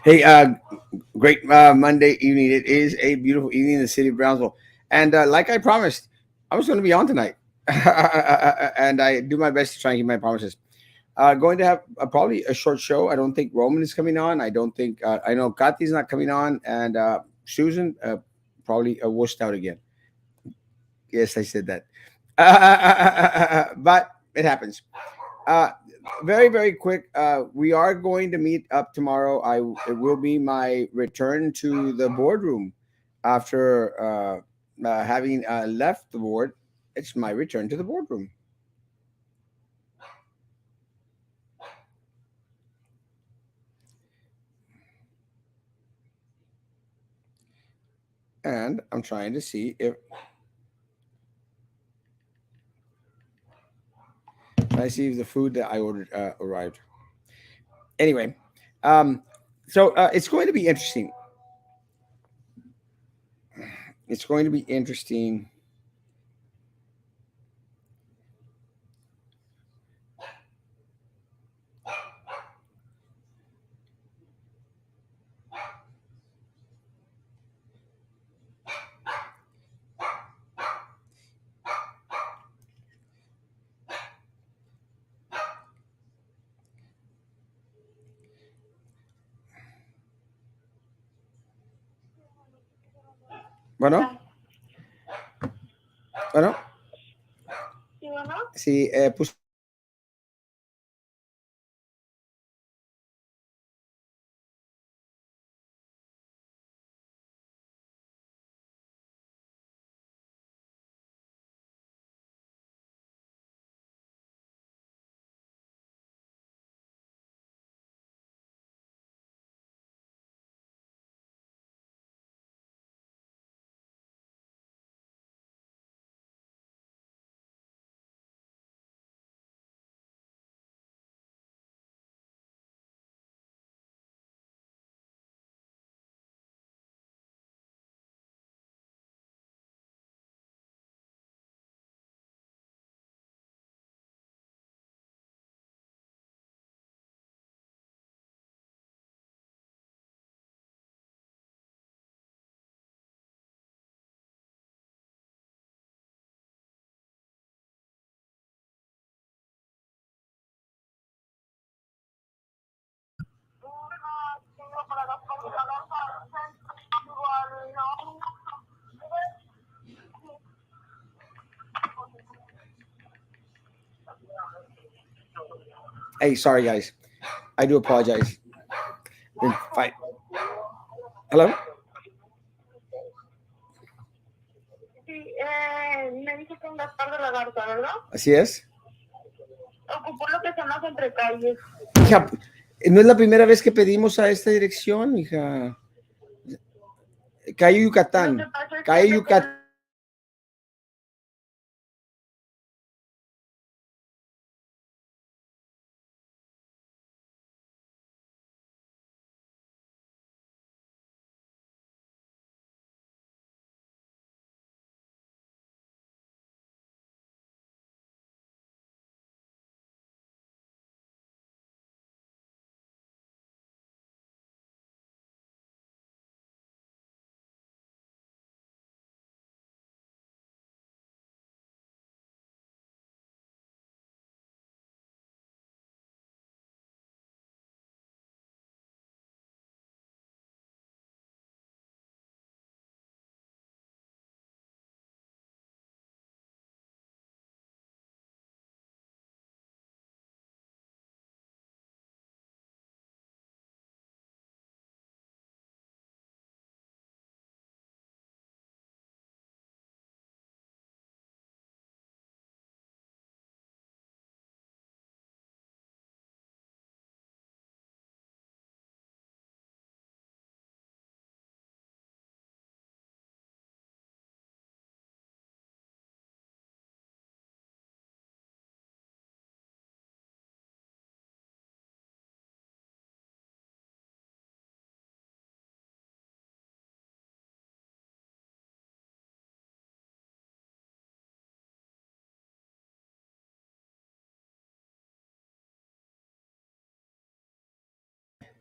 Hey, great Monday evening. It is a beautiful evening in the city of Brownsville. And like I promised, I was going to be on tonight. And I do my best to try and keep my promises. Going to have probably a short show. I don't think Roman is coming on. I don't think, I know Kathy's not coming on. And Susan probably washed out again. Yes, I said that. But it happens. Uh, very very quick. We are going to meet up tomorrow. It will be my return to the boardroom after having left the board. It's my return to the boardroom, and I'm trying to see if the food that I ordered arrived. Anyway, um, so it's going to be interesting. It's going to be interesting. Bueno, bueno, sí, puse. Hey, sorry guys. I do apologize. Been fight. Hello. Me dice que un Gaspar de la Garza, ¿verdad? Así es. Ocupó lo que son las entrecalles. Hija, no es la primera vez que pedimos a esta dirección, hija. Calle Yucatán. Calle Yucatán.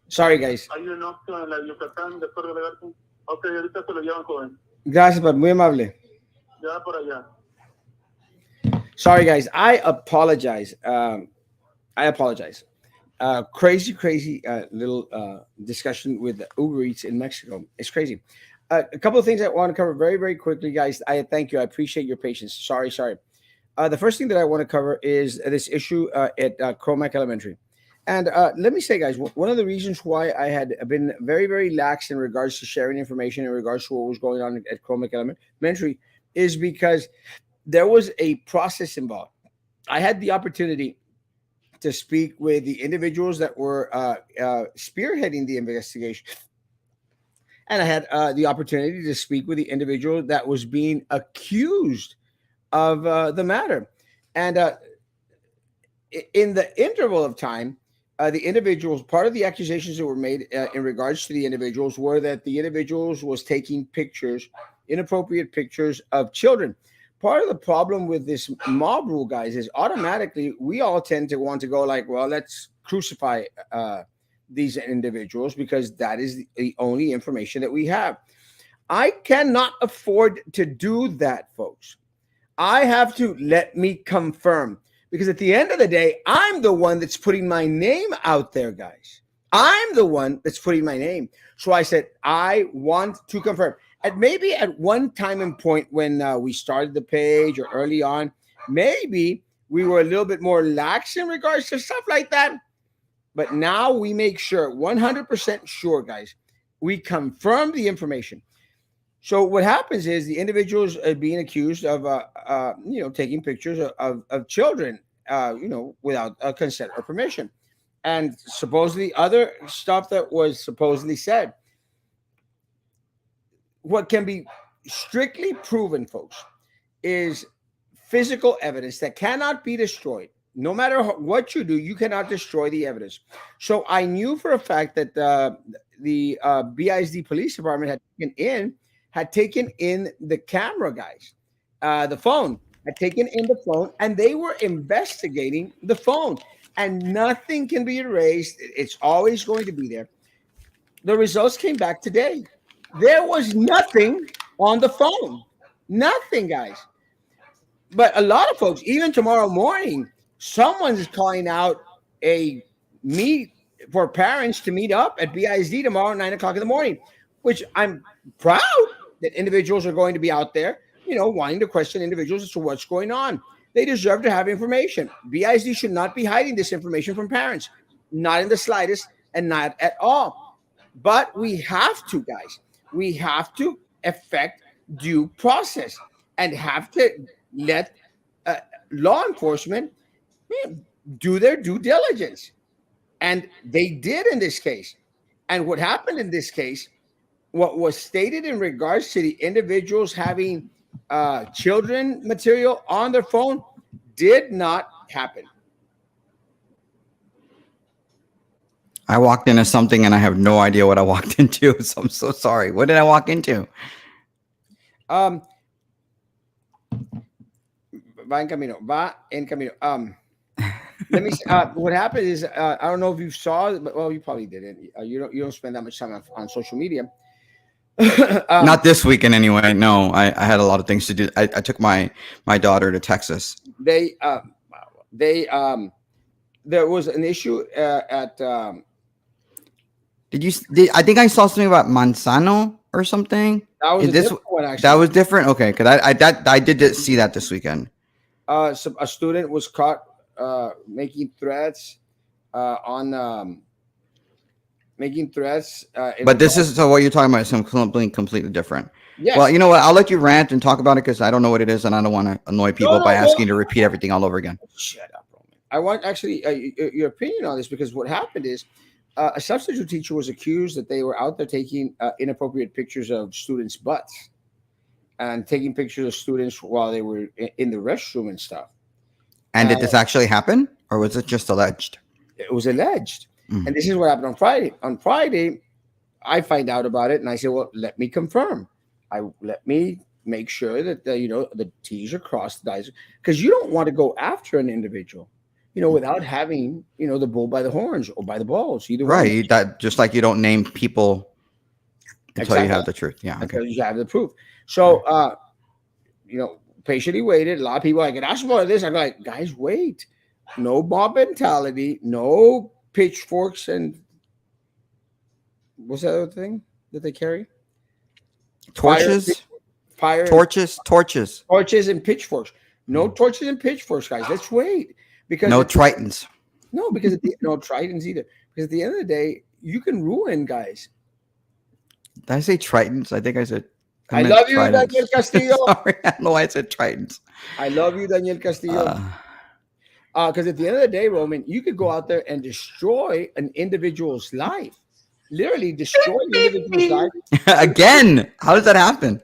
Sorry, guys. Hay un Oxxo en la Yucatán después de Legarten. Ok, ahorita se lo llevan, joven. Gracias, but muy amable. Ya por allá. Sorry, guys. I apologize. I apologize. Crazy little discussion with Uber Eats in Mexico. It's crazy. A couple of things I want to cover very quickly, guys. I thank you. I appreciate your patience. Sorry. The first thing that I want to cover is this issue at Cromack Elementary. And let me say, guys, one of the reasons why I had been very lax in regards to sharing information in regards to what was going on at Cromack Elementary is because there was a process involved. I had the opportunity to speak with the individuals that were spearheading the investigation, and I had the opportunity to speak with the individual that was being accused of the matter. And in the interval of time, the individuals, part of the accusations that were made in regards to the individuals were that the individuals was taking pictures, inappropriate pictures of children. Part of the problem with this mob rule, guys, is automatically we all tend to want to go like, well, let's crucify these individuals because that is the only information that we have. I cannot afford to do that, folks. I have to let me confirm because at the end of the day, I'm the one that's putting my name out there, guys. I'm the one that's putting my name. So I said, I want to confirm. And maybe at one time and point when we started the page or early on, maybe we were a little bit more lax in regards to stuff like that. But now we make sure, 100% sure, guys, we confirm the information. So what happens is the individuals are being accused of, taking pictures of children, without consent or permission, and supposedly other stuff that was supposedly said. What can be strictly proven, folks, is physical evidence that cannot be destroyed. No matter what you do, you cannot destroy the evidence. So I knew for a fact that the BISD police department had taken in the camera, guys, the phone had taken in the phone, and they were investigating the phone, and nothing can be erased. It's always going to be there. The results came back today. There was nothing on the phone. Nothing, guys. But a lot of folks, even tomorrow morning, someone is calling out a meet for parents to meet up at BISD tomorrow at 9 o'clock in the morning, which I'm proud that individuals are going to be out there, wanting to question individuals as to what's going on. They deserve to have information. BISD should not be hiding this information from parents, not in the slightest and not at all. But we have to, guys, we have to effect due process and have to let uh, law enforcement do their due diligence. And they did in this case. And what happened in this case, what was stated in regards to the individuals having children material on their phone did not happen. I walked into something and I have no idea what I walked into. So I'm so sorry. What did I walk into? Um, va en camino. Let me see. What happened is I don't know if you saw, but well, you probably didn't. You don't spend that much time on social media. Not this weekend anyway. No, I had a lot of things to do. I took my daughter to Texas. They there was an issue at I think I saw something about Manzano or something. that was Is a this different one that actually. was different? Okay, because I did see that this weekend. A student was caught making threats on making threats in But this regard. is so what you're talking about is something completely different. Well, Yes. you know what? I'll let you rant and talk about it because I don't know what it is and I don't want to annoy No, people by no, asking no. to repeat everything all over again. Shut up, Roman. I want actually your opinion on this because what happened is a substitute teacher was accused that they were out there taking inappropriate pictures of students' butts and taking pictures of students while they were in the restroom and stuff. And Uh, did this actually happen, or was it just alleged? it was alleged, and Mm. this is what happened on Friday. On Friday, I find out about it, and I said, "Well, let me confirm. Let me make sure that the T's are crossed, the I's, because you don't want to go after an individual. without having, the bull by the horns or by the balls, either one. Right. That just like you don't name people until you Exactly. have the truth. Yeah. Okay. Until you have the proof. So, patiently waited. A lot of people are like, ask about this. I'm like, guys, wait. No mob mentality. No pitchforks and what's that other thing that they carry? Torches. Fire, torches and pitchforks. No torches and pitchforks, guys. Let's wait because No tritons. no, because no tritons either. Because at the end of the day, you can ruin guys. Did I say tritons? I think I said. I meant love you, tridents. Daniel Castillo. Sorry, I don't know why I said tritons. I love you, Daniel Castillo. Because at the end of the day, Roman, you could go out there and destroy an individual's life. Literally destroy an individual's life. Again, how does that happen?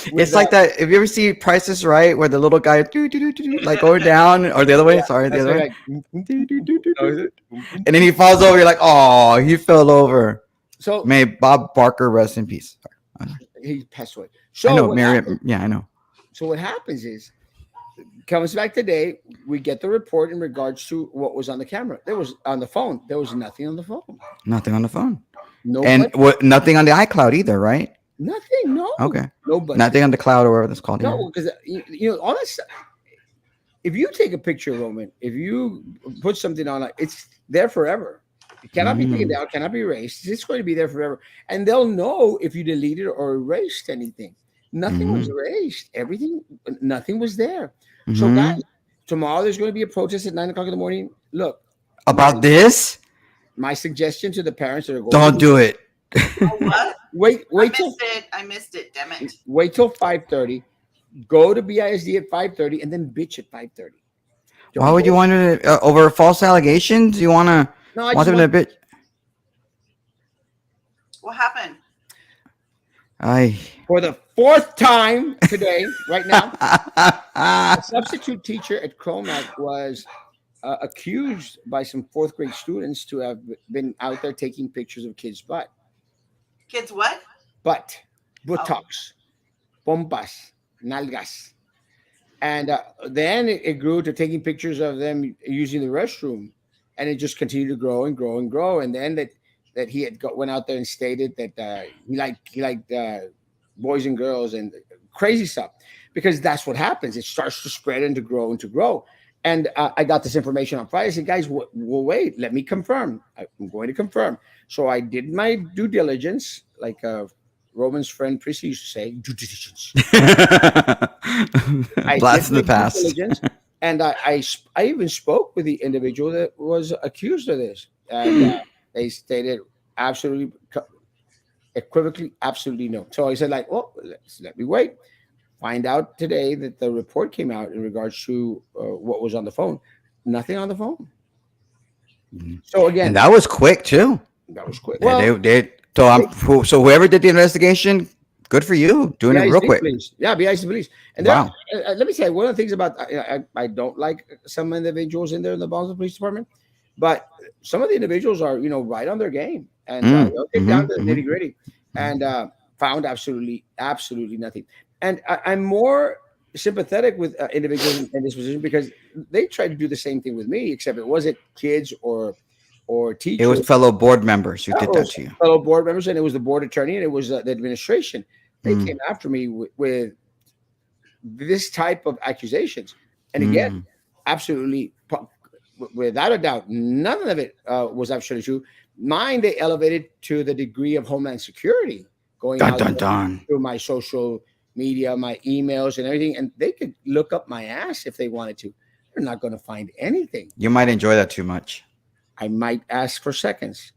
It's like that. If you ever see Price is Right, where the little guy like going down, or the other way. Sorry, the other way. And then he falls over. You're like, oh, he fell over. So may Bob Barker rest in peace. He passed away. So I know, Mary. Yeah, I know. So what happens is, comes back today, we get the report in regards to what was on the camera. There was on the phone. There was nothing on the phone. Nothing on the phone. No, and nothing on the iCloud either, right? Nothing. No. Okay. Nobody. Nothing on the cloud or whatever that's called. No, because all that stuff. If you take a picture, Roman, if you put something on, it's there forever. It cannot be taken down, cannot be erased. It's going to be there forever, and they'll know if you deleted or erased anything. Nothing was erased. Nothing was there. So, guys, tomorrow there's going to be a protest at 9:00 in the morning. Look, about this. My suggestion to the parents that are going. Don't do it. What? Wait I missed it. Damn it. Wait till 5:30. Go to BISD at 5:30 and then bitch at 5:30. Why would you want to over false allegations? You want to want them to bitch? What happened? For the fourth time today, right now, a substitute teacher at Cromac was accused by some fourth grade students to have been out there taking pictures of kids' butt. Kids what? Buttocks, pompas, nalgas. And then it grew to taking pictures of them using the restroom. And it just continued to grow and grow and grow. And then that he had went out there and stated that he liked boys and girls and crazy stuff. Because that's what happens. It starts to spread and to grow and to grow. And I got this information on Friday. I said, guys, well, wait, let me confirm. I'm going to confirm. So I did my due diligence, like Roman's friend Prissy used to say, due diligence. Blast in the past. And I even spoke with the individual that was accused of this. And they stated absolutely, equivocally, absolutely no. So I said, like, well, let me wait. Find out today that the report came out in regards to what was on the phone. Nothing on the phone. So again, and that was quick too. That was quick. Well, they did. So whoever did the investigation, good for you, doing it real quick. Police. Yeah, BIC police. And wow. Let me say one of the things about I don't like some individuals in there in the Boston Police Department, but some of the individuals are right on their game and they'll get down to the nitty gritty and found absolutely nothing. And I'm more sympathetic with individuals in this position because they tried to do the same thing with me, except it wasn't kids or teachers. It was fellow board members who did that to you. Fellow board members, and it was the board attorney, and it was the administration. They came after me with this type of accusations. And again, absolutely, without a doubt, none of it was absolutely true. Mine, they elevated to the degree of Homeland Security, going out through my social media, my emails and everything, and they could look up my ass if they wanted to. They're not going to find anything. You might enjoy that too much. I might ask for seconds,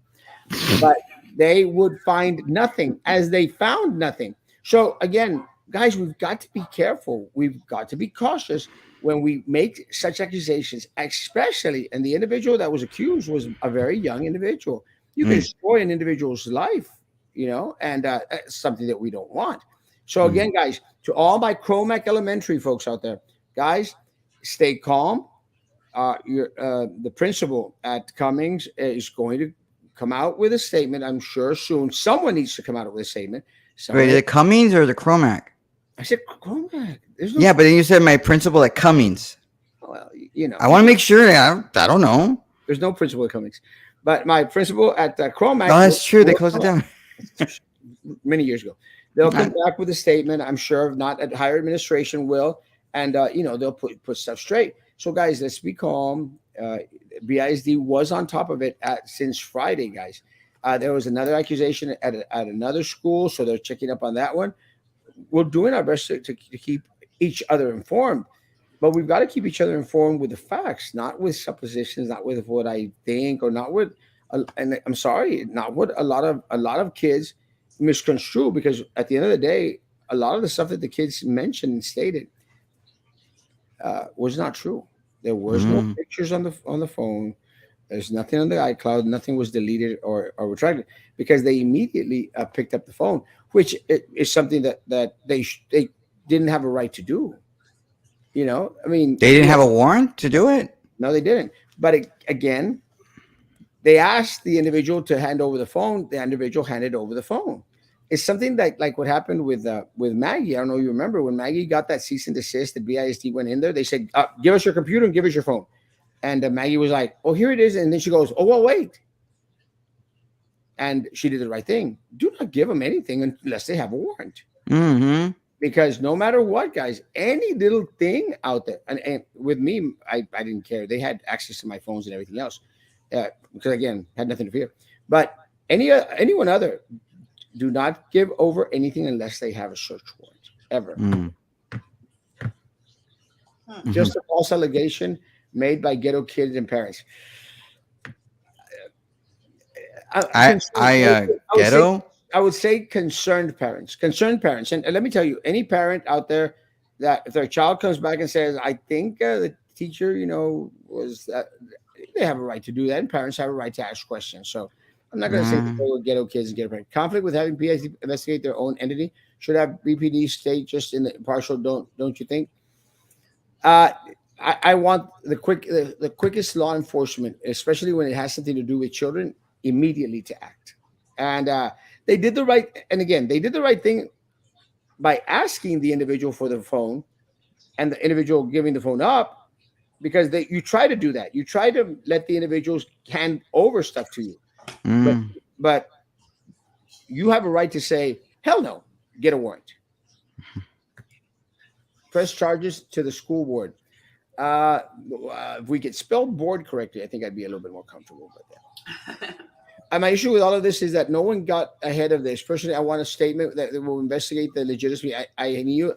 but they would find nothing, as they found nothing. So again, guys, we've got to be careful. We've got to be cautious when we make such accusations, especially, and the individual that was accused was a very young individual. You can destroy an individual's life, and something that we don't want. So again, guys, to all my Cromac Elementary folks out there, guys, stay calm. The principal at Cummings is going to come out with a statement. I'm sure soon. Someone needs to come out with a statement. Wait, is it Cummings or the Cromac? I said Cromac. But then you said my principal at Cummings. Oh, well, you know, I want to make sure. I don't know. there's no principal at Cummings, but my principal at No, Chromac that's true. They closed it come down. many years ago. They'll come I- back with a statement. I'm sure if not, at higher administration will, and they'll put stuff straight. So guys, let's be calm. BISD was on top of it since Friday, guys. There was another accusation at another school, so they're checking up on that one. We're doing our best to keep each other informed, but we've got to keep each other informed with the facts, not with suppositions, not with what I think, or not with. And I'm sorry, not what a lot of kids misconstrue, because at the end of the day, a lot of the stuff that the kids mentioned and stated was not true. There was no Mm. pictures on the phone. There's nothing on the iCloud. Nothing was deleted or retracted, because they immediately picked up the phone, which is something that they didn't have a right to do. I mean, They didn't have a warrant to do it. no, they didn't. But again, they asked the individual to hand over the phone. The individual handed over the phone. It's something like what happened with Maggie. I don't know if you remember when Maggie got that cease and desist. The BISD went in there. They said, "Give us your computer and give us your phone." And Maggie was like, "Oh, here it is." And then she goes, "Oh, well, wait." And she did the right thing. Do not give them anything unless they have a warrant. Mm-hmm. Because no matter what, guys, any little thing out there, and with me, I didn't care. They had access to my phones and everything else, because again, had nothing to fear. But anyone other, do not give over anything unless they have a search warrant, ever. Mm. Hmm. Mhm. Just a false allegation made by ghetto kids and parents. I would say Ghetto. I would say concerned parents, and let me tell you, any parent out there that if their child comes back and says, "I think the teacher, was," they have a right to do that, and parents have a right to ask questions. So I'm not going to say that Mm. they will ghetto kids and ghetto parents. Conflict with having PSD investigate their own entity should have BPD stay just in the impartial. Don't you think? Uh, I want the quickest law enforcement, especially when it has something to do with children, immediately to act. And they did the right. And again, they did the right thing by asking the individual for the phone, and the individual giving the phone up, because you try to do that. You try to let the individuals hand over stuff to you, but Mm. but you have a right to say, "Hell no, get a warrant." Press charges to the school board. Uh, if we could spell board correctly, I think I'd be a little bit more comfortable with that. And my issue with all of this is that no one got ahead of this. Personally, I want a statement that will investigate the legitimacy. I knew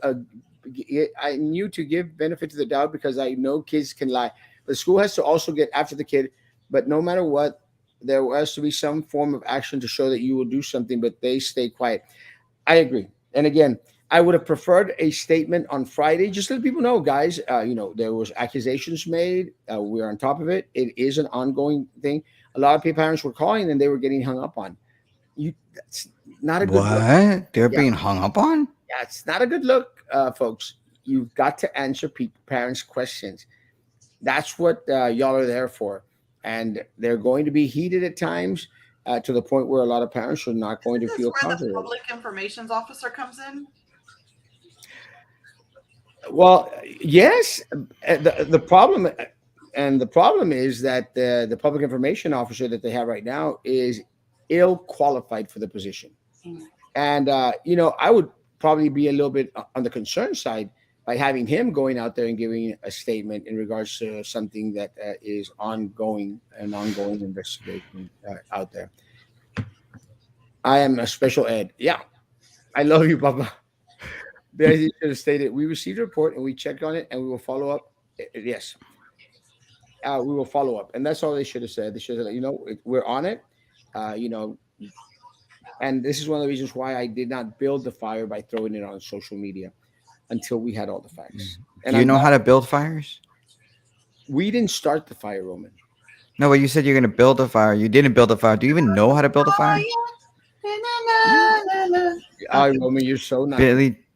to give benefit to the doubt, because I know kids can lie. The school has to also get after the kid. But no matter what, there has to be some form of action to show that you will do something. But they stay quiet. I agree. And again, I would have preferred a statement on Friday. Just let people know, guys. There was accusations made. We're on top of it. It is an ongoing thing. A lot of people, parents were calling and they were getting hung up on. That's not a good look. What? They're Yeah, being hung up on? yeah, it's not a good look, folks. You've got to answer parents' questions. That's what y'all are there for. And they're going to be heated at times, to the point where a lot of parents are not going to This is feel where the comfortable. public information officer comes in. Well, yes. The problem is that the public information officer that they have right now is ill qualified for the position. Mm. And I would probably be a little bit on the concern side by having him going out there and giving a statement in regards to something that is an ongoing investigation out there. I am a special ed. Yeah, I love you, Papa. The idea should have stated, "We received a report and we checked on it and we will follow up." Yes, we will follow up, and that's all they should have said. They should have said, "We're on it." Uh, you know, and this is one of the reasons why I did not build the fire by throwing it on social media until we had all the facts. And Do you I'm know glad how to build fires? we didn't start the fire, Roman. No, but you said you're gonna build a fire. You didn't build a fire. Do you even know how to build a fire? Oh, yeah. Na, na, na, na, na. Okay. Roman, you're so not.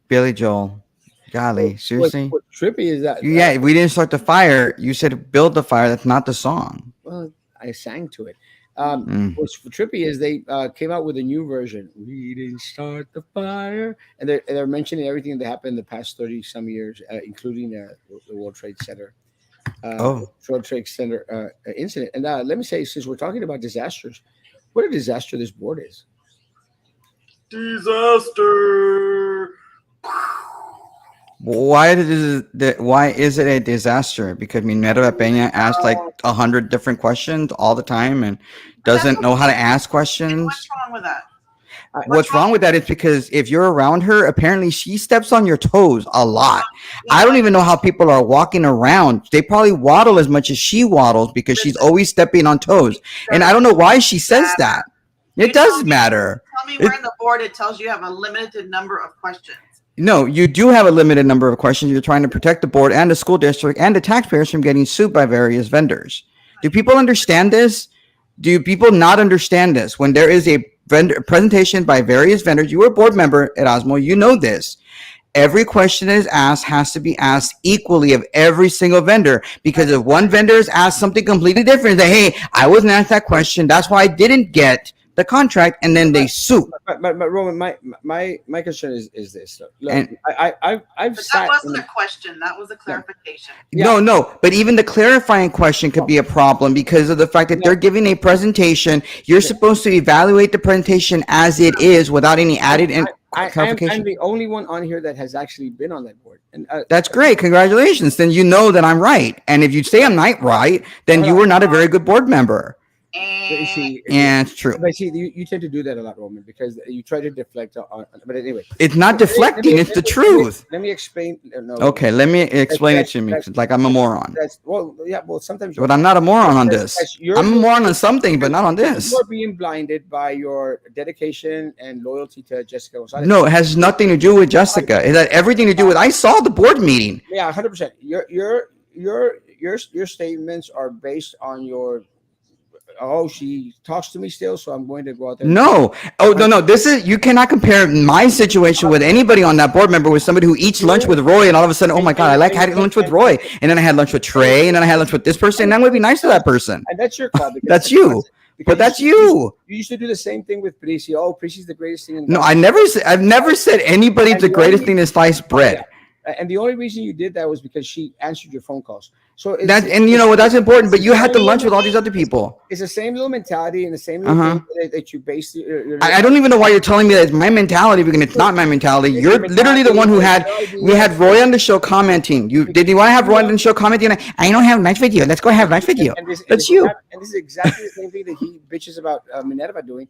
Billy Joel. Golly, seriously? What's trippy is that Yeah, we didn't start the fire. You said build the fire. That's not the song. well, I sang to it. Mm. What's trippy is they came out with a new version. We didn't start the fire, and they're mentioning everything that happened in the past 30 some years, including the World Trade Center. Oh, World Trade Center incident. And let me say, since we're talking about disasters, what a disaster this board is. Disaster. why is it a disaster? Because Minerva Peña asked like 100 different questions all the time and That's doesn't know how to okay. ask And what's questions. wrong with that? What's What's wrong with that is because if you're around her, apparently she steps on your toes a lot. You I know don't what? even know how people are walking around. They probably waddle as much as she waddles because she's Listen, always stepping on toes. And I doesn't don't know why she says matter. that. You It does matter. tell me It, where in the board it tells you have a limited number of questions. no, you do have a limited number of questions. You're trying to protect the board and the school district and the taxpayers from getting sued by various vendors. Do people understand this? Do people not understand this? When there is a vendor presentation by various vendors, you were a board member, Erasmo, you know this. Every question that is asked has to be asked equally of every single vendor, because if one vendor is asked something completely different, say, hey, I wasn't asked that question, that's why I didn't get the contract, and then they sue. But Roman, my concern is this. Look, And I've But that sat wasn't in, a question. That was a clarification. yeah. no, but even the clarifying question could be a problem because of the fact that they're giving a presentation. You're supposed to evaluate the presentation as it is without any added I'm clarification. the only one on here that has actually been on that board. And That's great. Congratulations. Then you know that I'm right. And if you say I'm not right, then you were not a very good board member. you And see, Yeah, it's true. but see, you tend to do that a lot, Roman, because you try to deflect on. But anyway, It's not deflecting. It's the truth. let me explain. No, Okay, let me explain it to me. that's Like I'm a moron. that's well, yeah. Well, sometimes But I'm not a moron on that's- this. that's your- I'm a moron on something, but not on this. you are being blinded by your dedication and loyalty to Jessica Gonzalez. No, it has nothing to do with Jessica. It had everything to do with I saw the board meeting. Yeah, 100%. Your statements are based on your. Oh, she talks to me still, so I'm going to go out there. No. Oh, no. This is, you cannot compare my situation with anybody on that board member with somebody who eats lunch with Roy and all of a sudden, oh my God, I like having lunch with Roy. And then I had lunch with Trey and then I had lunch with this person. And I'm going to be nice to that person. And that's your call. That's you. But that's you. You used to do the same thing with Prissy. Oh, Prissy's the greatest thing in the No, world. I've never said anybody's the greatest thing is sliced bread. And the only reason you did that was because she answered your phone calls. So That, and you know what, that's important, but you had to lunch with all these other people. It's the same little mentality and the same little thing that you base your I don't even know why you're telling me that it's my mentality because it's not my mentality. You're literally the one who we had Roy on the show commenting. Did you want to have Roy on the show commenting? I don't have lunch with you. Let's go have lunch with you. That's you. And this is exactly the same thing that he bitches about Minerva doing.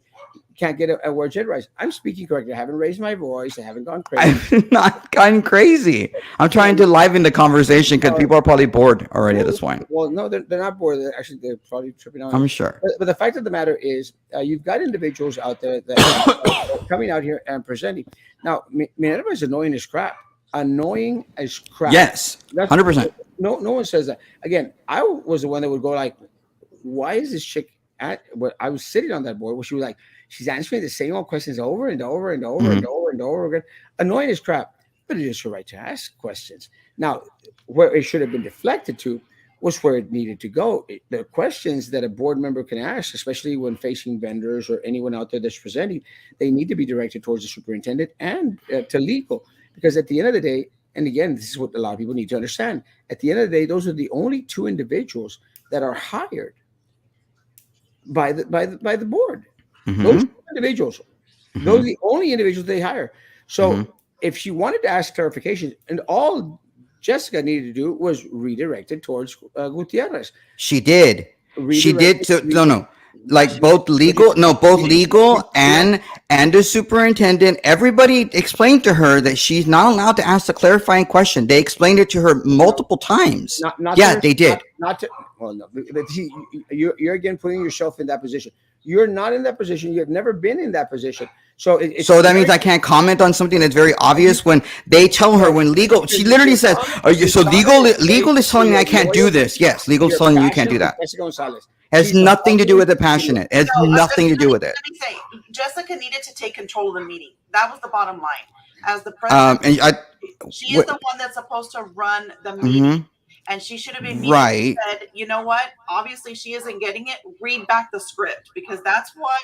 Can't get a word edgewise. I'm speaking correctly. I haven't raised my voice. I haven't gone crazy. I've not gone crazy. I'm trying to liven the conversation because people are probably bored already at this point. Well, no, they're not bored. They're probably tripping on. I'm sure. But the fact of the matter is, you've got individuals out there that are coming out here and presenting. Now, Minerva is annoying as crap. Annoying as crap. Yes, 100%. No one says that. Again, I was the one that would go like, why is this chick at? But I was sitting on that board where she was like, she's answering the same old questions over and over and over and over and over again. Annoying as crap, but it is her right to ask questions. Now, where it should have been deflected to was where it needed to go. The questions that a board member can ask, especially when facing vendors or anyone out there that's presenting, they need to be directed towards the superintendent and to legal. Because at the end of the day, and again, this is what a lot of people need to understand. At the end of the day, those are the only two individuals that are hired by the board. Those two individuals, those are the only individuals they hire. So if she wanted to ask clarification, and all Jessica needed to do was redirect it towards Gutierrez. She did. She did. No. Like both legal and the superintendent, everybody explained to her that she's not allowed to ask the clarifying question. They explained it to her multiple times. They did. Well, no, but see, you're again putting yourself in that position. You're not in that position. You've never been in that position. So that means I can't comment on something that's very obvious when they tell her when legal. She literally says, legal is telling me I can't do this. Yes, legal is telling you can't do that. Jessica Gonzalez Has nothing to do with the passionate. It has nothing to do with it. Let me say, Jessica needed to take control of the meeting. That was the bottom line. As the president, she is the one that's supposed to run the meeting. And she should have immediately said, you know what? Obviously, she isn't getting it. Read back the script, because that's what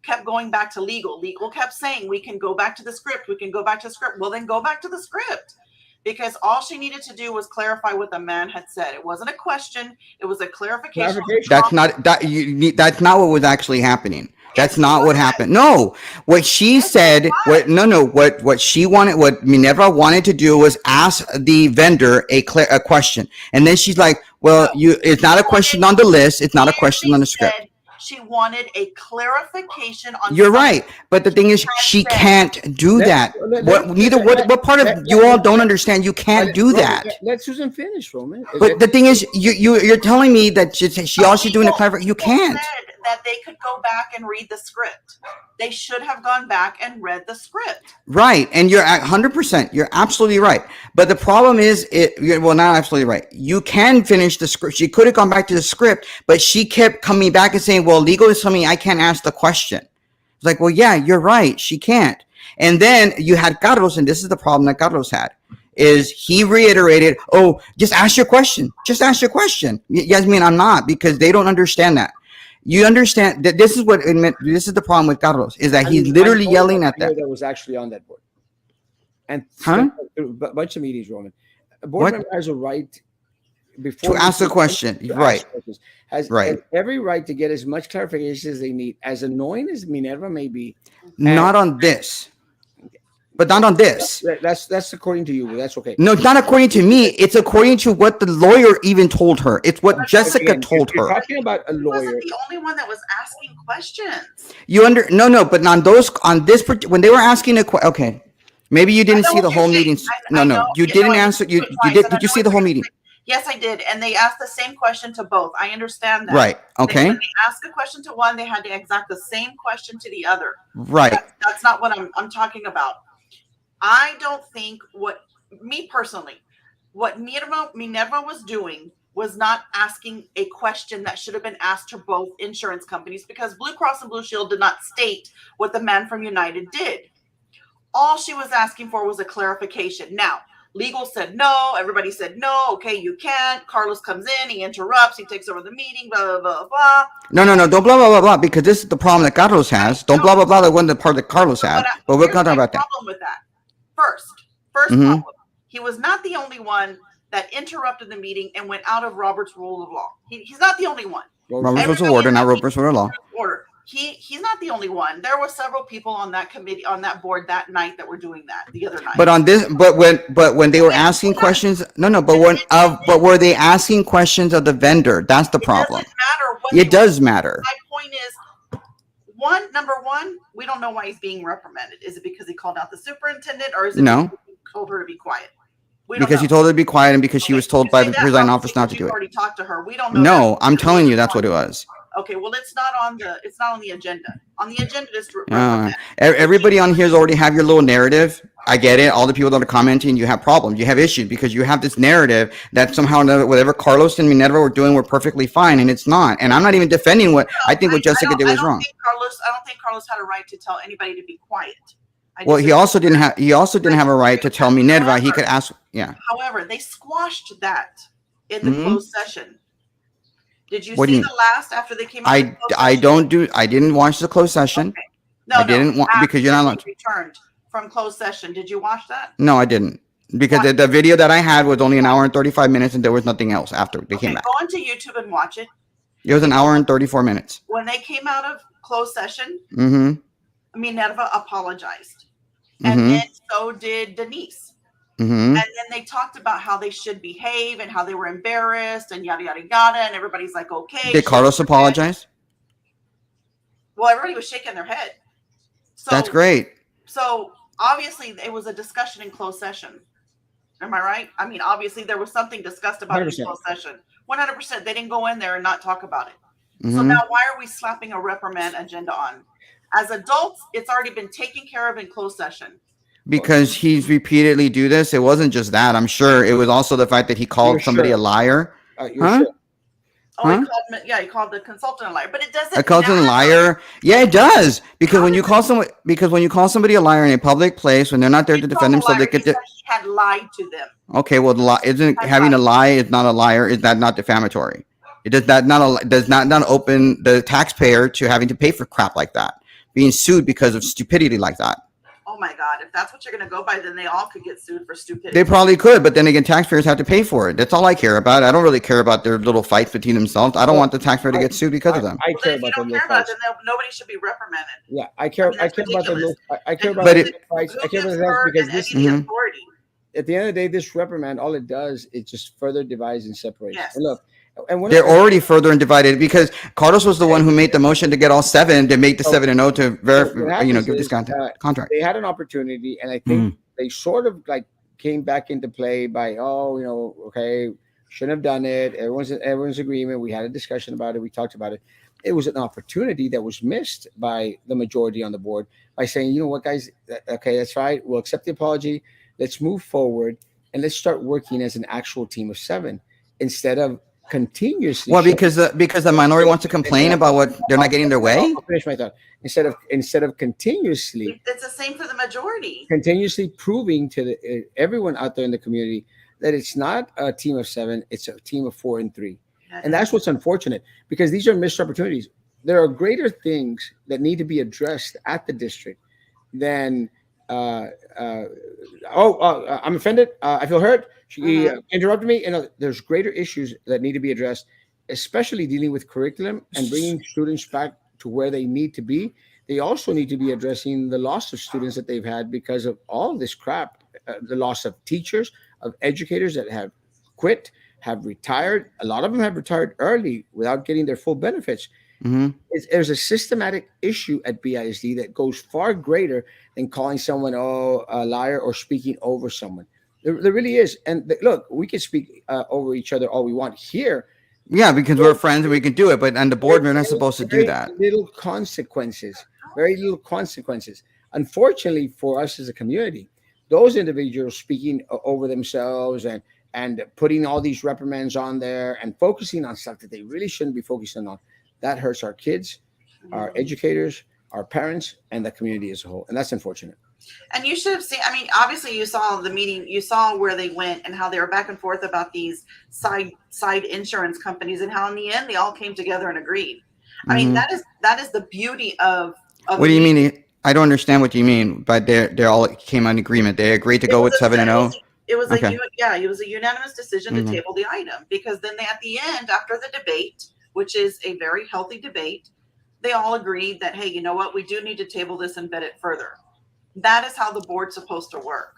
kept going back to legal. Legal kept saying, we can go back to the script. We can go back to the script. Well, then go back to the script. because all she needed to do was clarify what the man had said. It wasn't a question; it was a clarification. That's not what was actually happening. That's not what happened. No, what she said, what she wanted, what Minerva wanted to do was ask the vendor a question, and then she's like, "Well, it's not a question on the list. It's not a question on the script." She wanted a clarification on. You're right, but the thing is, she can't do that. What part of you all don't understand? You can't do that. Let Susan finish, Roman. But the thing is, you're telling me that she all she's doing a clarification. You can't. That they could go back and read the script. They should have gone back and read the script. Right, and you're 100%. You're absolutely right. But the problem is, not absolutely right. You can finish the script. She could have gone back to the script, but she kept coming back and saying, "Well, legal is telling me I can't ask the question." It's like, well, yeah, you're right. She can't. And then you had Carlos, and this is the problem that Carlos had. Is he reiterated, "Oh, just ask your question. Just ask your question." Yasmin, I'm not, because they don't understand that. You understand that this is what it meant. This is the problem with Carlos, is that he's literally yelling at that. That was actually on that board. And a bunch of meetings, Roman. A board member has a right to ask a question. Right. Has every right to get as much clarification as they need. As annoying as Minerva may be. Not on this. But not on this. That's according to you. That's okay. No, it's not according to me. It's according to what the lawyer even told her. It's what Jessica told her. You're talking about a lawyer. He wasn't the only one that was asking questions. But on this, when they were asking okay, maybe you didn't see the whole meeting. You didn't answer. Did you see the whole meeting? Yes, I did. And they asked the same question to both. I understand that. Right. Okay. When they asked a question to one, they had to exact the same question to the other. Right. That's not what I'm talking about. I don't think what Minerva was doing was not asking a question that should have been asked to both insurance companies, because Blue Cross and Blue Shield did not state what the man from United did. All she was asking for was a clarification. Now, legal said no. Everybody said no. Okay, you can't. Carlos comes in. He interrupts. He takes over the meeting. Blah, blah, blah, blah. No. Don't blah, blah, blah, blah, because this is the problem that Carlos has. Don't blah, blah, blah, that wasn't the part that Carlos had. But we're going to talk about that. Problem with that. First problem. He was not the only one that interrupted the meeting and went out of Robert's rule of law. He's not the only one. Robert's rules of order, not Robert's rule of law. He's not the only one. There were several people on that committee, on that board that night that were doing that the other night. But on this, when they were asking questions, but were they asking questions of the vendor? That's the problem. It doesn't matter. It does matter. My point is, number one, we don't know why he's being reprimanded. Is it because he called out the superintendent, or is it because he told her to be quiet? Because he told her to be quiet, and because she was told by the presiding officer not to do it. Already talked to her. We don't know. No, I'm telling you, that's what it was. Okay, well, it's not on the agenda. On the agenda is everybody on here has already have your little narrative. I get it. All the people that are commenting, you have problems. You have issues because you have this narrative that somehow or another, whatever Carlos and Minerva were doing were perfectly fine, and it's not. And I'm not even defending what I think what Jessica did was wrong. I don't think Carlos had a right to tell anybody to be quiet. Well, he also didn't have a right to tell Minerva. He could ask. Yeah. However, they squashed that in the closed session. Did you see the last after they came out? I didn't watch the closed session. Okay. No, I didn't want, because you're not allowed to. Returned from closed session. Did you watch that? No, I didn't, because the video that I had was only an hour and 35 minutes, and there was nothing else after they came back. Go onto YouTube and watch it. It was an hour and 34 minutes. When they came out of closed session, Minerva apologized, and then so did Denise. And then they talked about how they should behave and how they were embarrassed and yada yada yada, and everybody's like, okay. Did Carlos apologize? Well, everybody was shaking their head. So, that's great. So obviously it was a discussion in closed session. Am I right? I mean, obviously there was something discussed about it in closed session. 100%. They didn't go in there and not talk about it. So now why are we slapping a reprimand agenda on? As adults, it's already been taken care of in closed session. Because he's repeatedly do this. It wasn't just that. I'm sure it was also the fact that he called somebody a liar. Sure? Oh, he called the consultant a liar. But it doesn't. A consultant liar? Yeah, it does. Because when you call somebody a liar in a public place, when they're not there to defend themselves, they get. He had lied to them. Okay, well, isn't having a lie is not a liar? Is that not defamatory? It does not open the taxpayer to having to pay for crap like that, being sued because of stupidity like that. Oh my God! If that's what you're going to go by, then they all could get sued for stupidity. They probably could, but then again, taxpayers have to pay for it. That's all I care about. I don't really care about their little fights between themselves. I don't want the taxpayer to get sued because of them. I care if you about the don't little care about it, fights. then nobody should be reprimanded. Yeah, I care. I care about the little. I care about But the it- little fights. I care about Who gives the her because and this. Eddie the Mhm. authority? At the end of the day, this reprimand, all it does, it just further divides and separates. Yes. And look, and when They're already further and divided because Carlos was the one who made the motion to get all 7 to make the 7-0 to what verify, happens give this is, contract. they had an opportunity, and I think they sort of like came back into play by, okay, shouldn't have done it. Everyone's agreement. We had a discussion about it. We talked about it. It was an opportunity that was missed by the majority on the board by saying, you know what, guys, okay, that's right. We'll accept the apology. Let's move forward and let's start working as an actual team of 7 instead of continuously. Well, because the minority wants to complain about what they're not getting their way. I'll finish my thought. Instead of continuously It's the same for the majority. proving to everyone out there in the community that it's not a team of 7, it's a team of 4 and 3. And that's what's unfortunate because these are missed opportunities. There are greater things that need to be addressed at the district than I'm offended. I feel hurt. She interrupted me. There's greater issues that need to be addressed, especially dealing with curriculum and bringing students back to where they need to be. They also need to be addressing the loss of students that they've had because of all this crap, the loss of teachers, of educators that have quit, have retired. A lot of them have retired early without getting their full benefits. There's a systematic issue at BISD that goes far greater than calling someone a liar or speaking over someone. There really is. And look, we can speak over each other all we want here. Yeah, because we're friends and we can do it. But on the board, we're not supposed to do that. Very little consequences. Unfortunately for us as a community, those individuals speaking over themselves and putting all these reprimands on there and focusing on stuff that they really shouldn't be focusing on, that hurts our kids, our educators, our parents, and the community as a whole. And that's unfortunate. And you should have seen, I mean, obviously you saw the meeting, you saw where they went and how they were back and forth about these side insurance companies and how in the end they all came together and agreed. I mean, that is the beauty of what do you mean? I don't understand what you mean, but they all came on agreement. They agreed to go with 7-0. It was it was a unanimous decision to table the item because then at the end, after the debate, which is a very healthy debate, they all agreed that, hey, you know what, we do need to table this and vet it further. That is how the board's supposed to work.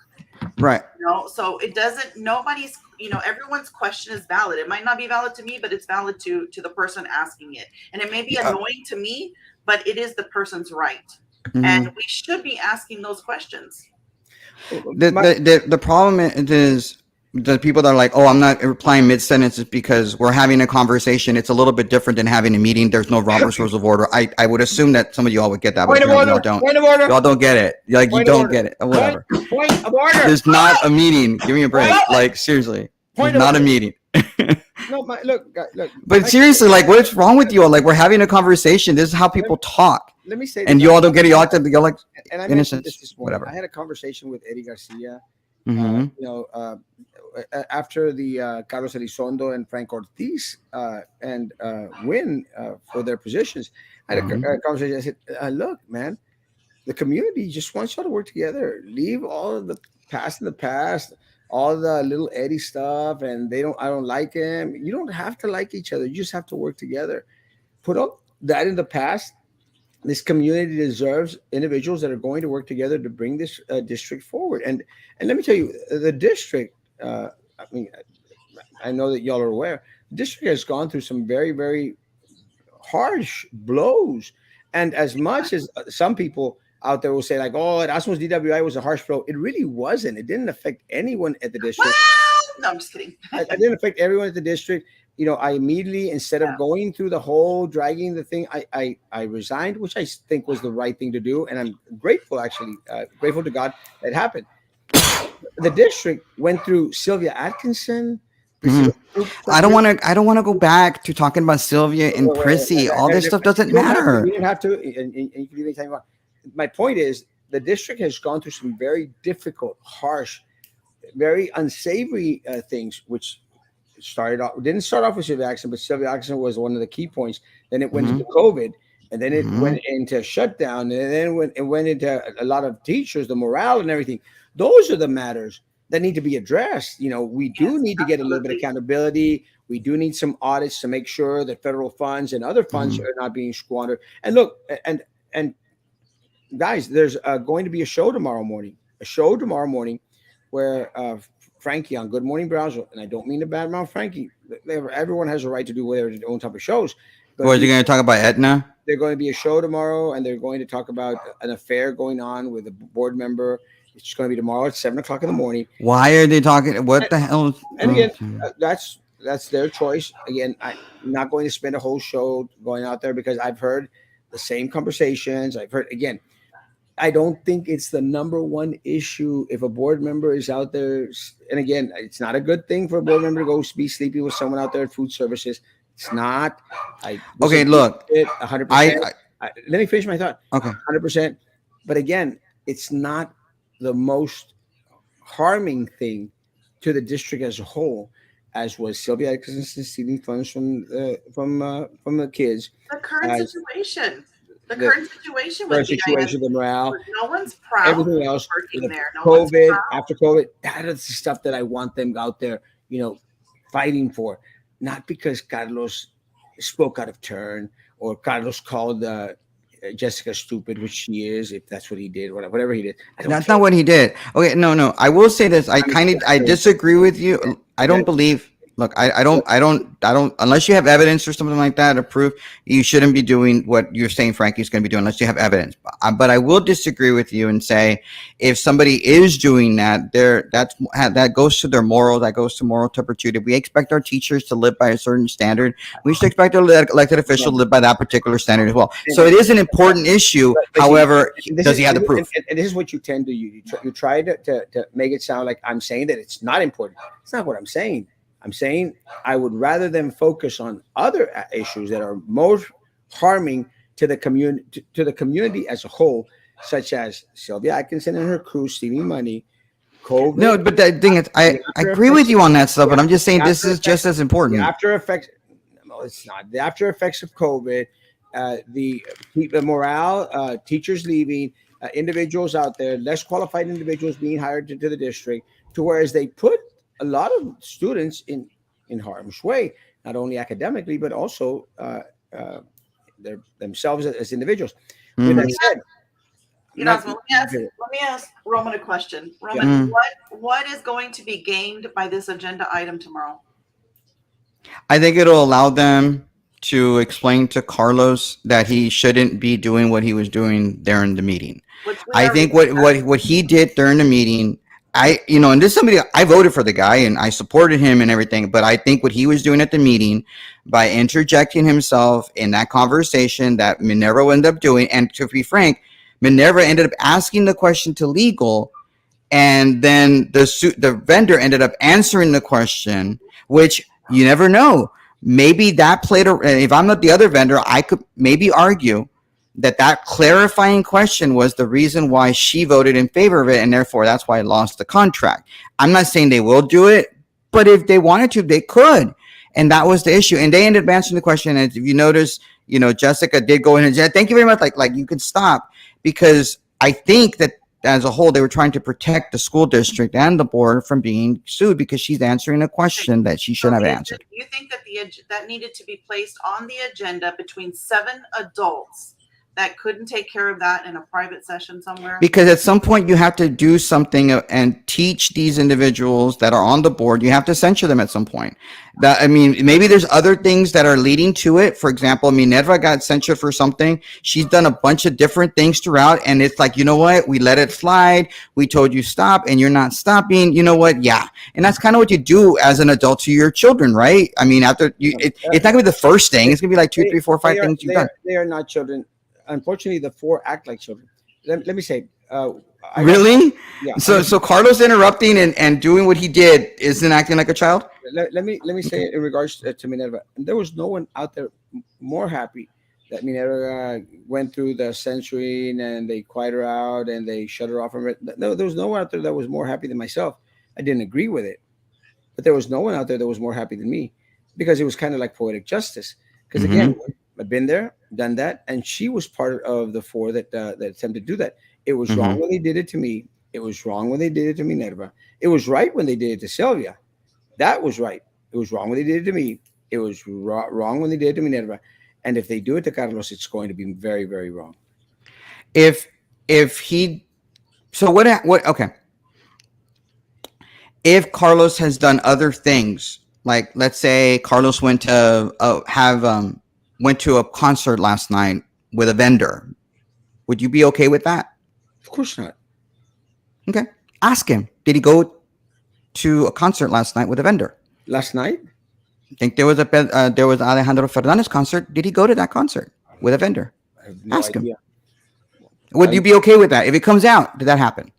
Right. So it doesn't, everyone's question is valid. It might not be valid to me, but it's valid to the person asking it. And it may be annoying to me, but it is the person's right. And we should be asking those questions. The problem is the people that are like, oh, I'm not replying mid-sentence is because we're having a conversation. It's a little bit different than having a meeting. There's no Robert's Rules of Order. I would assume that some of you all would get that, but y'all don't. Y'all don't get it. Like, you don't get it. Whatever. Point of order. There's not a meeting. Give me a break. Like, seriously. There's not a meeting. No, look. But seriously, like, what's wrong with you all? Like, we're having a conversation. This is how people talk. Let me say and you all don't get it. Y'all like innocent. Whatever. I had a conversation with Eddie Garcia. After the Carlos Elizondo and Frank Ortiz win for their positions, I had a conversation. I said, look, man, the community just wants y'all to work together. Leave all of the past in the past, all the little Eddie stuff, and I don't like him. You don't have to like each other. You just have to work together. Put up that in the past. This community deserves individuals that are going to work together to bring this district forward. And let me tell you, the district, I know that y'all are aware, the district has gone through some very, very harsh blows. And as much as some people out there will say like, oh, Erasmo's DWI was a harsh blow, it really wasn't. It didn't affect anyone at the district. Well, no, I'm just kidding. It didn't affect everyone at the district. I immediately, instead of going through the whole dragging the thing, I resigned, which I think was the right thing to do. And I'm grateful, actually, grateful to God that happened. The district went through Sylvia Atkinson. I don't want to go back to talking about Sylvia and Prissy. All this stuff doesn't matter. You don't have to. And you can leave anytime you want. My point is, the district has gone through some very difficult, harsh, very unsavory things, which didn't start off with Sylvia Atkinson, but Sylvia Atkinson was one of the key points. Then it went to COVID, and then it Mm-hmm. went into shutdown, and then when it went into a lot of teachers, the morale and everything. Those are the matters that need to be addressed. We do Yes, need to get a little bit of absolutely. accountability. We do need some audits to make sure that federal funds and other funds Mm-hmm. are not being squandered. And look, and guys, there's going to be a show tomorrow morning. A show tomorrow morning where Frankie on Good Morning Brownsville, and I don't mean to badmouth Frankie. Everyone has a right to do whatever their own type of shows, but Was he going to talk about Etna? they're going to be a show tomorrow, and they're going to talk about an affair going on with a board member. It's going to be tomorrow at 7 o'clock in the morning. Why are they talking? What the hell? And again, Okay. that's their choice. Again, I'm not going to spend a whole show going out there because I've heard the same conversations. I've heard again. I don't think it's the number one issue if a board member is out there. And again, it's not a good thing for a board member to go be sleeping with someone out there at food services. It's not. I Okay, disagree with look, it 100%. I Let me finish my thought. okay. 100%. But again, it's not the most harming thing to the district as a whole, as was Sylvia Atkinson stealing funds from the kids, The current as situation. The the current situation current with BIS. situation, the morale, No one's proud of everything else, working the there. No one's COVID, proud. after COVID, that is the stuff that I want them out there, fighting for. Not because Carlos spoke out of turn or Carlos called Jessica stupid, which she is, if that's what he did, whatever he did. I don't That's care. not what he did. Okay, no, no. I will say this. I mean, I disagree with you. I don't believe. Look, I don't. Unless you have evidence or something like that or proof, you shouldn't be doing what you're saying Frankie's going to be doing unless you have evidence. But I will disagree with you and say, if somebody is doing that, that goes to their moral. That goes to moral turpitude. If we expect our teachers to live by a certain standard, we should expect our elected official to live by that particular standard as well. So it is an important issue. But However, does is, he have the proof? and this is what you tend to you try to make it sound like I'm saying that it's not important. It's not what I'm saying. I'm saying I would rather them focus on other issues that are most harming to the community as a whole, such as Sylvia Atkinson and her crew stealing money, COVID. No, but the thing is, I agree with you on that stuff, but I'm just saying this is just as The important. after effects. No, it's not. The after effects of COVID, the morale, teachers leaving, individuals out there, less qualified individuals being hired into the district, to whereas they put a lot of students in harm's way, not only academically but also themselves as individuals. With that Mm. said, not, Let me ask Roman a question. Roman, Mm. what is going to be gained by this agenda item tomorrow? I think it'll allow them to explain to Carlos that he shouldn't be doing what he was doing during the meeting. I think what he did during the meeting, and this is somebody I voted for the guy and I supported him and everything, but I think what he was doing at the meeting by interjecting himself in that conversation that Minerva ended up doing, and to be frank, Minerva ended up asking the question to legal, and then the vendor ended up answering the question, which you never know. Maybe that played a. If I'm not the other vendor, I could maybe argue that clarifying question was the reason why she voted in favor of it, and therefore that's why I lost the contract. I'm not saying they will do it, but if they wanted to, they could, and that was the issue. And they ended up answering the question. And if you notice, Jessica did go in and say, "Thank you very much." Like you can stop, because I think that as a whole, they were trying to protect the school district and the board from being sued because she's answering a question that she shouldn't have answered. You think that that needed to be placed on the agenda between 7 adults that couldn't take care of that in a private session somewhere? Because at some point you have to do something and teach these individuals that are on the board. You have to censure them at some point. Maybe there's other things that are leading to it. For example, Minerva got censured for something. She's done a bunch of different things throughout, and it's like, you know what? We let it slide. We told you stop, and you're not stopping. You know what? Yeah. And that's kind of what you do as an adult to your children, right? After it's not gonna be the first thing. It's gonna be like 2, 3, 4, 5 things you've done. They are not children. Unfortunately, the 4 act like children. Let me say, really? Yeah. So Carlos interrupting and doing what he did isn't acting like a child? Let me say in regards to Minerva, there was no one out there more happy that Minerva went through the censoring and they quiet her out and they shut her off from it. No, there was no one out there that was more happy than myself. I didn't agree with it, but there was no one out there that was more happy than me, because it was kind of like poetic justice. Because again, I've been there, done that, and she was part of the four that attempted to do that. It was wrong when they did it to me. It was wrong when they did it to Minerva. It was right when they did it to Sylvia. That was right. It was wrong when they did it to me. It was wrong when they did it to Minerva. And if they do it to Carlos, it's going to be very, very wrong. If he, so what? Okay. If Carlos has done other things, like let's say Carlos went to went to a concert last night with a vendor, would you be okay with that? Of course not. Okay. Ask him. Did he go to a concert last night with a vendor? Last night? I think there was Alejandro Fernandez concert. Did he go to that concert with a vendor? I have no Ask idea. him. Would you be okay with that? If it comes out, did that happen?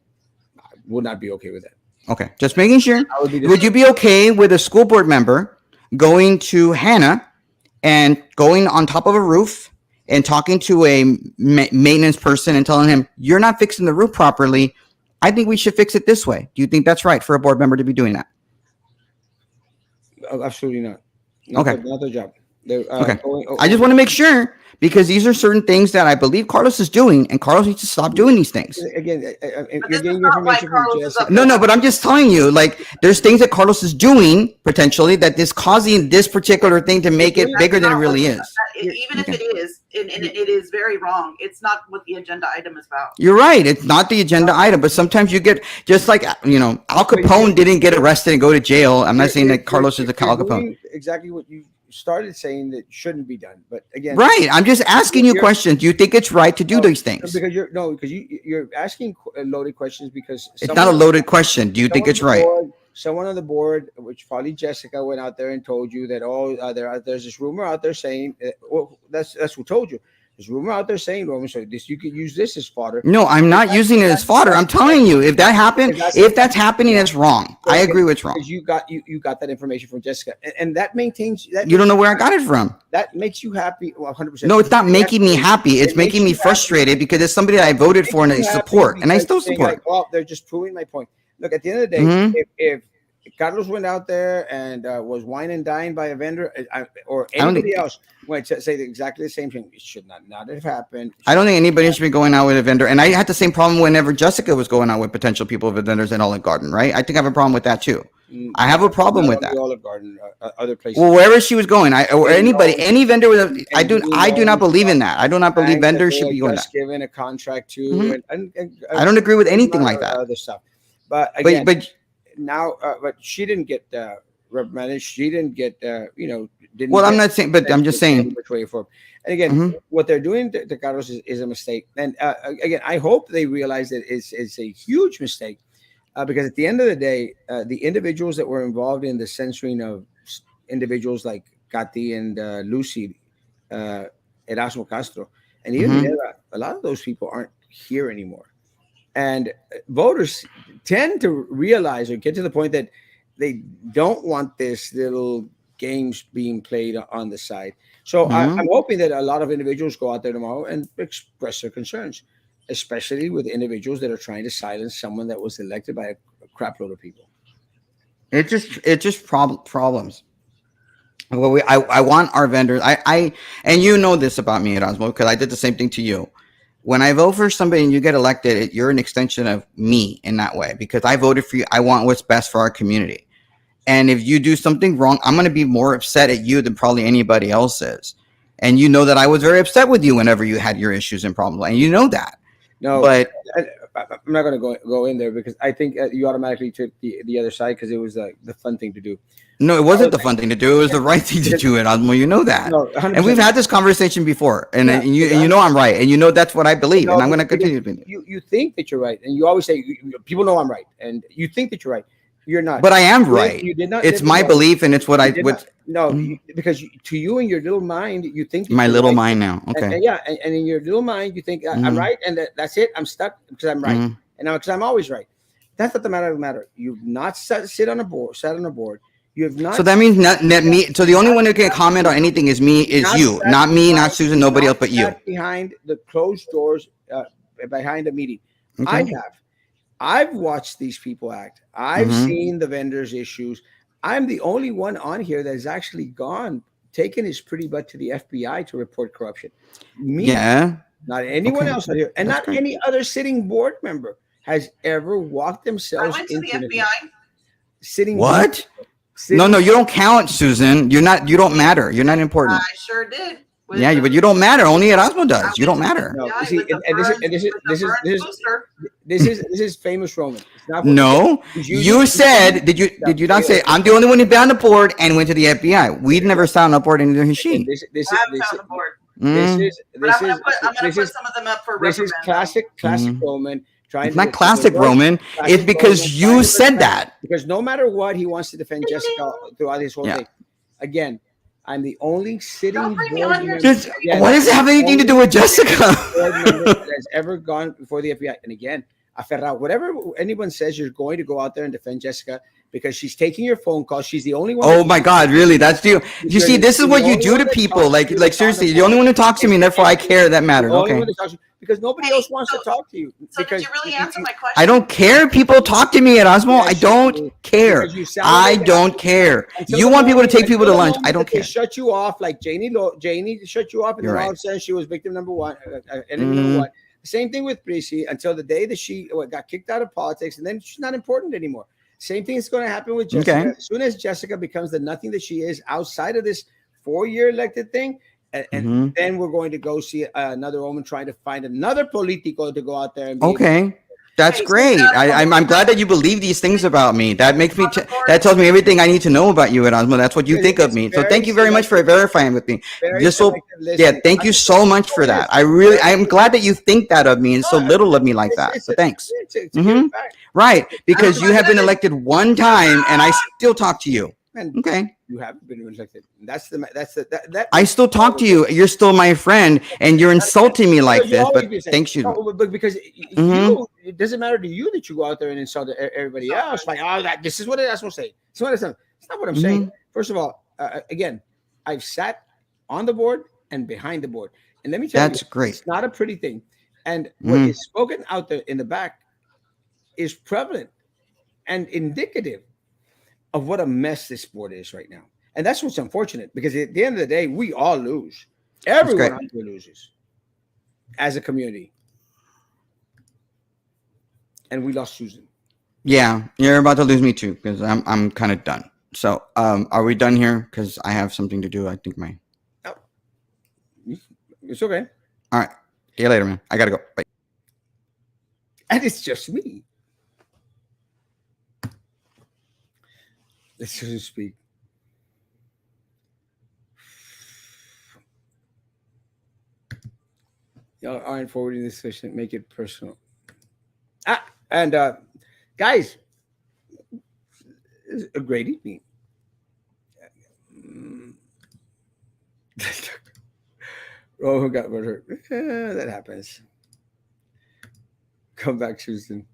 I would not be okay with that. Okay. Just making sure. Would you be okay with a school board member going to Hannah and going on top of a roof and talking to a maintenance person and telling him, you're not fixing the roof properly. I think we should fix it this way. Do you think that's right for a board member to be doing that? Absolutely not. Okay. Not their job. Okay. I just want to make sure, because these are certain things that I believe Carlos is doing, and Carlos needs to stop doing these things. Again, you're getting your information from Jessica. No, but I'm just telling you, like, there's things that Carlos is doing potentially that is causing this particular thing to make it bigger than it really is. Even if it is, and it is very wrong, it's not what the agenda item is about. You're right. It's not the agenda item, but sometimes you get, just like, Al Capone didn't get arrested and go to jail. I'm not saying that Carlos is a Al Capone. Exactly what you started saying that shouldn't be done, but again, right. I'm just asking you questions. Do you think it's right to do these things? Because you're asking loaded questions because it's not a loaded question. Do you think it's right? Someone on the board, which probably Jessica, went out there and told you that there's this rumor out there saying, that's who told you. There's rumor out there saying, Roman, so this you could use this as fodder. No, I'm not using it as fodder. I'm telling you, if that happened, if that's happening, it's wrong. I agree with it's wrong. Because you got that information from Jessica, and that maintains that. You don't know where I got it from. That makes you happy. 100%. No, it's not making me happy. It's making me frustrated because it's somebody that I voted for and I support, and I still support. Like, well, they're just proving my point. Look, at the end of the day, if Carlos went out there and was wine and dined by a vendor or anybody else went to say exactly the same thing. It should not have happened. I don't think anybody should be going out with a vendor. And I had the same problem whenever Jessica was going out with potential people with vendors at Olive Garden, right? I think I have a problem with that too. I have a problem with that. Olive Garden, other places. Well, wherever she was going, any vendor with I do not believe in that. I do not believe vendors should be going that. Given a contract to, and I don't agree with anything like that. Other stuff, but again, now, but she didn't get reprimanded. She didn't get, didn't. Well, I'm not saying, but I'm just saying. And again, what they're doing to Carlos is a mistake. And again, I hope they realize that it's a huge mistake because at the end of the day, the individuals that were involved in the censoring of individuals like Katy and Lucy, Erasmo Castro, and even a lot of those people aren't here anymore. And voters tend to realize or get to the point that they don't want this little games being played on the side. So I'm hoping that a lot of individuals go out there tomorrow and express their concerns, especially with individuals that are trying to silence someone that was elected by a crap load of people. It's just problems. Well, I want our vendors. And you know this about me, Erasmo, because I did the same thing to you. When I vote for somebody and you get elected, you're an extension of me in that way because I voted for you. I want what's best for our community. And if you do something wrong, I'm going to be more upset at you than probably anybody else is. And you know that I was very upset with you whenever you had your issues and problems. And you know that. No, but I'm not going to go in there because I think you automatically took the other side because it was the fun thing to do. No, it wasn't the fun thing to do. It was the right thing to do, Erasmo. You know that. No, and we've had this conversation before, and you know I'm right, and you know that's what I believe, and I'm going to continue to believe. You think that you're right, and you always say people know I'm right, and you think that you're right. You're not. But I am right. You did not. It's my belief, and it's what I would. Because to you in your little mind, you think my little mind now. Okay. And in your little mind, you think I'm right, and that's it. I'm stuck because I'm right, and now because I'm always right. That's not the matter. You've not sat on a board. You have not. So that means not me. So the only one who can comment on anything is me. Is you, not me, not Susan, nobody else but you. Behind the closed doors, behind a meeting, okay. I've watched these people act. I've seen the vendors' issues. I'm the only one on here that has actually gone taken his pretty butt to the FBI to report corruption. Me, Yeah. not anyone Okay. else out here, and That's not great. any other sitting board member has ever walked I themselves went to the into an FBI. sitting board. What? Sitting, No, you don't count, Susan. You're not. You don't matter. You're not I important. sure did. With Yeah, the, but you don't matter. Only Erasmo I does. You went don't to the matter. no, you FBI see, with the and this is Burns, and this is with the this is Burns this is booster. this is famous Roman. It's not No, he's you said. Did you not say I'm the only one who been on the board and went to the FBI? We never signed on board, and neither has and she. this I is haven't found the board, Mm, but I'm gonna put some of them up for this is reprimand. classic Mm. Roman trying It's to not classic Roman. It's because you said that. because no matter what he wants to defend Jessica throughout this whole Yeah. thing. Again, I'm the only sitting Don't bring me board on here. member. Again, What does it have anything to do with Jessica? board member that has ever gone before the FBI. And again, aferrado, whatever anyone says, you're going to go out there and defend Jessica because she's taking your phone calls. She's the only one. Oh my God, really? That's you. You see, this is what you do to people. Like seriously, you're the only one who talks to me, and therefore I care. That matters. The only Okay. one that talks to you, because nobody else wants to talk to you. So did Because you really answer my question? I don't care. People talk to me, Erasmo. I Yes, you don't do. care. Because you sound I like don't that. care. Until You the want people to moment- take people to until the lunch. I moment don't that they care. shut you off, like Janie shut you off, and You're then all right. of a sudden she was victim number one, enemy number one. Same thing with Prissy until the day that she got kicked out of politics, and then she's not important anymore. Same thing is going to happen with Jessica. Okay. As soon as Jessica becomes the nothing that she is outside of this 4-year elected thing, and then we're going to go see another woman trying to find another politico to go out there and be Okay. That's Hey, great. Susan, I'm glad that you believe these things about me. That makes me. That tells me everything I need to know about you, Erasmo. That's what you think of me. So thank you very much for verifying with me. very This will. selective listening. Yeah. Thank you so much for that. I'm glad that you think that of me and so little of me like that. So thanks. It's a given fact. Right, because you have been elected one time, and I still talk to you. And Okay. you haven't been elected. That I still talk to you. You're still my friend, and you're insulting me like you this. always But be saying- thanks you. No, but because it doesn't matter to you that you go out there and insult everybody else. Like, oh, this is what that's what I'm saying. It's not what I'm saying. First of all, again, I've sat on the board and behind the board, and let me tell That's you, great. it's not a pretty thing. And what is spoken out there in the back is prevalent and indicative of what a mess this board is right now. And that's what's unfortunate because at the end of the day, we all lose. Everyone out there loses as a community. And we lost Susan. Yeah, you're about to lose me too because I'm kind of done. So, are we done here? Because I have something to do. I think my. It's okay. All right. See you later, man. I gotta go. Bye. And it's just me. Let's just speak. Y'all aren't forwarding this session. Make it personal. And guys, it's a great evening. Oh, who got hurt? That happens. Come back, Susan.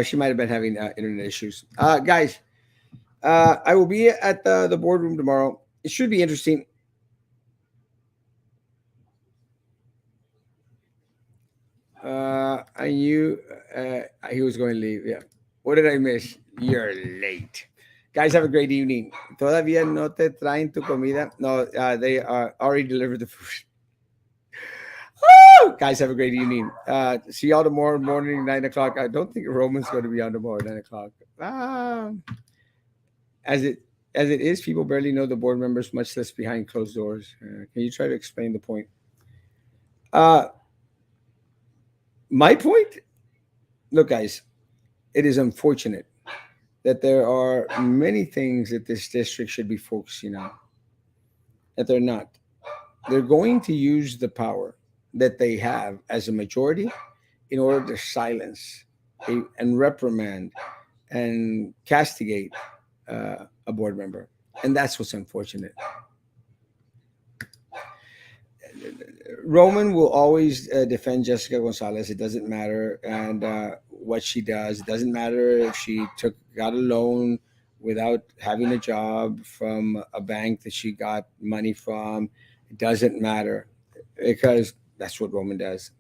She might have been having internet issues. Guys, I will be at the boardroom tomorrow. It should be interesting. I knew he was going to leave. Yeah. What did I miss? You're late. Guys, have a great evening. Todavía no te traen tu comida? No, they already delivered the food. Woo! Guys, have a great evening. See y'all tomorrow morning, 9 o'clock. I don't think Roman's going to be on tomorrow, 9 o'clock. As it is, people barely know the board members, much less behind closed doors. Can you try to explain the point? My point? Look, guys, it is unfortunate that there are many things that this district should be focusing on that they're not. They're going to use the power that they have as a majority in order to silence and reprimand and castigate a board member. And that's what's unfortunate. Roman will always defend Jessica Gonzalez. It doesn't matter and what she does. It doesn't matter if she got a loan without having a job from a bank that she got money from. It doesn't matter because that's what Roman does.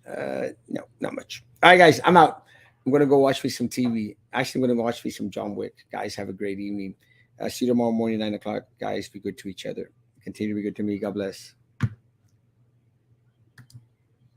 No, not much. All right, guys, I'm out. I'm going to go watch me some TV. Actually, I'm going to watch me some John Wick. Guys, have a great evening. See you tomorrow morning, 9 o'clock. Guys, be good to each other. Continue to be good to me. God bless.